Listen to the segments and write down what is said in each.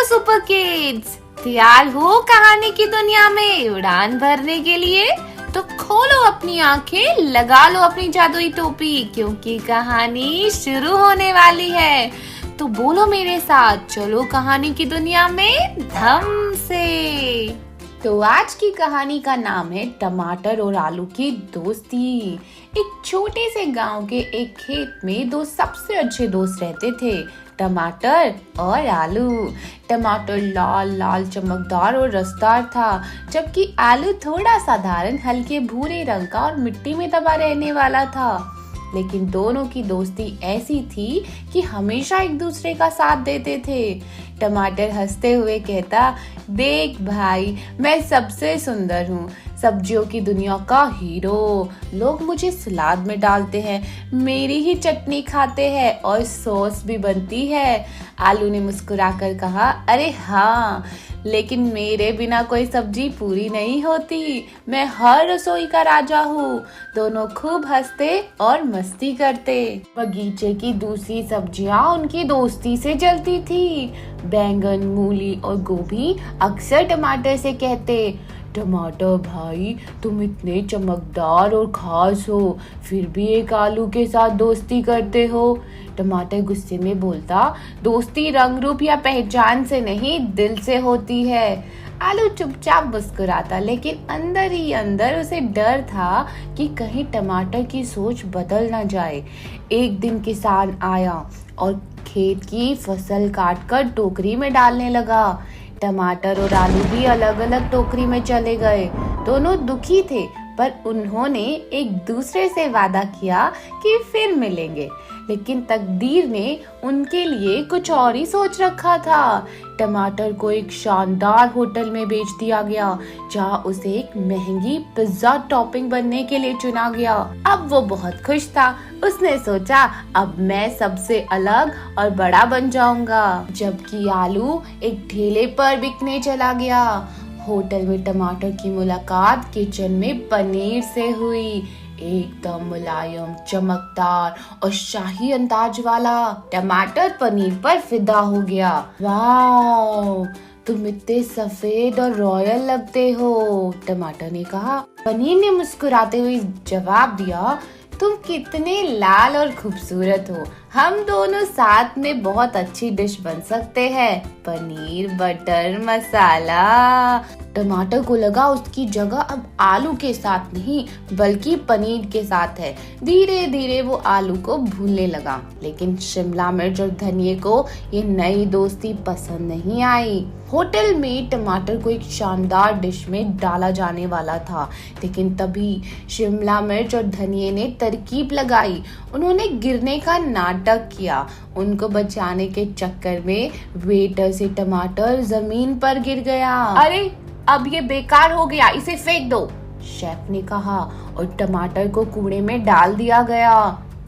Super kids, तैयार हो कहानी की दुनिया में उड़ान भरने के लिए? तो खोलो अपनी आंखें, लगा लो अपनी जादुई टोपी, क्योंकि कहानी शुरू होने वाली है। तो बोलो मेरे साथ, चलो कहानी की दुनिया में धम से। तो आज की कहानी का नाम है टमाटर और आलू की दोस्ती। एक छोटे से गांव के एक खेत में दो सबसे अच्छे दोस्त रहते थे, टमाटर और आलू। टमाटर लाल लाल चमकदार और रसदार था, जबकि आलू थोड़ा साधारण हल्के भूरे रंग का और मिट्टी में दबा रहने वाला था। लेकिन दोनों की दोस्ती ऐसी थी कि हमेशा एक दूसरे का साथ देते थे। टमाटर हंसते हुए कहता, देख भाई, मैं सबसे सुंदर हूँ, सब्जियों की दुनिया का हीरो। लोग मुझे सलाद में डालते हैं, मेरी ही चटनी खाते हैं और सॉस भी बनती है। आलू ने मुस्कुराकर कहा, अरे हाँ, लेकिन मेरे बिना कोई सब्जी पूरी नहीं होती। मैं हर रसोई का राजा हूँ। दोनों खूब हंसते और मस्ती करते। बगीचे की दूसरी सब्जियाँ उनकी दोस्ती से जलती थी। बैंगन, मूली और गोभी अक्सर टमाटर से कहते, टमाटर भाई, तुम इतने चमकदार और खास हो, फिर भी एक आलू के साथ दोस्ती करते हो। टमाटर गुस्से में बोलता, दोस्ती रंग रूप या पहचान से नहीं, दिल से होती है। आलू चुपचाप मुस्कुराता, लेकिन अंदर ही अंदर उसे डर था कि कहीं टमाटर की सोच बदल न जाए। एक दिन किसान आया और खेत की फसल काटकर टोकरी में डालने लगा। टमाटर और आलू भी अलग अलग टोकरी में चले गए। दोनों दुखी थे, पर उन्होंने एक दूसरे से वादा किया कि फिर मिलेंगे। लेकिन तकदीर ने उनके लिए कुछ और ही सोच रखा था। टमाटर को एक शानदार होटल में बेच दिया गया, जहाँ उसे एक महंगी पिज्जा टॉपिंग बनने के लिए चुना गया। अब वो बहुत खुश था। उसने सोचा, अब मैं सबसे अलग और बड़ा बन जाऊंगा। जबकि आलू एक ठेले पर बिकने चला गया। होटल में टमाटर की मुलाकात किचन में पनीर से हुई। एकदम मुलायम, चमकदार और शाही अंदाज वाला। टमाटर पनीर पर फिदा हो गया। वाह, तुम इतने सफेद और रॉयल लगते हो, टमाटर ने कहा। पनीर ने मुस्कुराते हुए जवाब दिया, तुम कितने लाल और खूबसूरत हो, हम दोनों साथ में बहुत अच्छी डिश बन सकते हैं, पनीर बटर मसाला। टमाटर को लगा उसकी जगह अब आलू के साथ नहीं, बल्कि पनीर के साथ है। धीरे धीरे वो आलू को भूनने लगा, लेकिन शिमला मिर्च और धनिये को ये नई दोस्ती पसंद नहीं आई। होटल में टमाटर को एक शानदार डिश में डाला जाने वाला था, लेकिन तभी शिमला मिर्च और धनिये ने तरकीब लगाई। उन्होंने गिरने का नाटक किया। उनको बचाने के चक्कर में वेटर से टमाटर जमीन पर गिर गया। अरे, अब ये बेकार हो गया, इसे फेंक दो, शेफ ने कहा, और टमाटर को कूड़े में डाल दिया गया।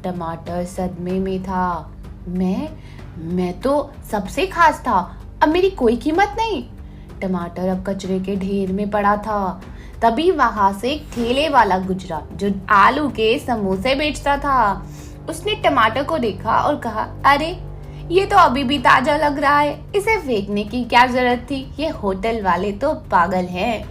टमाटर सदमे में था। मैं तो सबसे खास था, अब मेरी कोई कीमत नहीं। टमाटर अब कचरे के ढेर में पड़ा था। तभी वहां से एक ठेले वाला गुजरा जो आलू के समोसे बेचता था। उसने टमाटर को देखा और कहा, अरे, ये तो अभी भी ताजा लग रहा है, इसे फेंकने की क्या जरूरत थी, ये होटल वाले तो पागल हैं।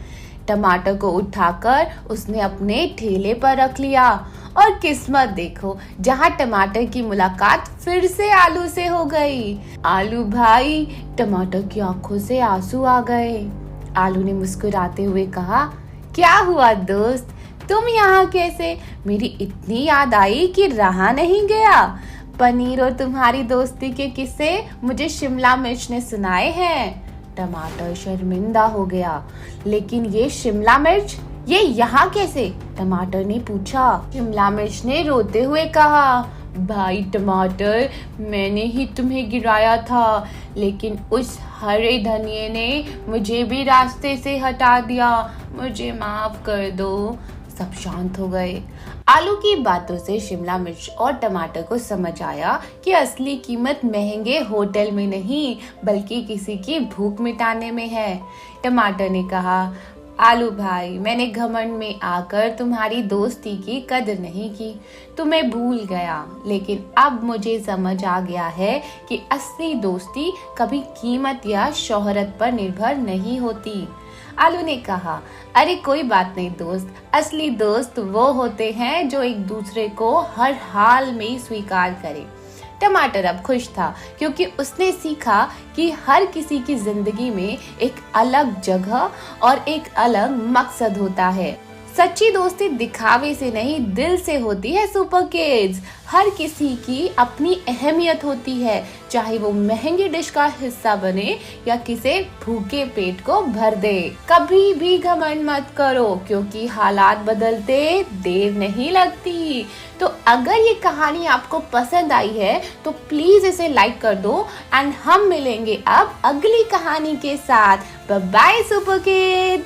टमाटर को उठाकर उसने अपने ठेले पर रख लिया। और किस्मत देखो, जहाँ टमाटर की मुलाकात फिर से आलू से हो गई। आलू भाई, टमाटर की आंखों से आंसू आ गए। आलू ने मुस्कुराते हुए कहा, क्या हुआ दोस्त, तुम यहाँ कैसे? मेरी इतनी याद आई कि रहा नहीं गया। पनीर और तुम्हारी दोस्ती के किस्से मुझे शिमला मिर्च ने सुनाए हैं। टमाटर शर्मिंदा हो गया, लेकिन ये शिमला मिर्च, ये यहाँ कैसे? टमाटर ने पूछा। शिमला मिर्च ने रोते हुए कहा, भाई टमाटर, मैंने ही तुम्हें गिराया था, लेकिन उस हरे धनिये ने मुझे भी रास्ते से हटा दिया, मुझे माफ कर दो। सब शांत हो गए। आलू की बातों से शिमला मिर्च और टमाटर को समझ आया कि असली कीमत महंगे होटल में नहीं, बल्कि किसी की भूख मिटाने में है। टमाटर ने कहा, आलू भाई, मैंने घमंड में आकर तुम्हारी दोस्ती की कदर नहीं की, तुम्हें भूल गया। लेकिन अब मुझे समझ आ गया है कि असली दोस्ती कभी कीमत या शोहरत पर निर्भर नहीं होती। आलू ने कहा, अरे कोई बात नहीं दोस्त, असली दोस्त वो होते हैं जो एक दूसरे को हर हाल में स्वीकार करे। टमाटर अब खुश था क्योंकि उसने सीखा कि हर किसी की जिंदगी में एक अलग जगह और एक अलग मकसद होता है। सच्ची दोस्ती दिखावे से नहीं, दिल से होती है सुपर किड्स। हर किसी की अपनी अहमियत होती है, चाहे वो महंगी डिश का हिस्सा बने या किसी भूखे पेट को भर दे। कभी भी घमंड मत करो क्योंकि हालात बदलते देर नहीं लगती। तो अगर ये कहानी आपको पसंद आई है तो प्लीज इसे लाइक कर दो एंड हम मिलेंगे अब अगली कहानी के साथ। Bye bye super kids.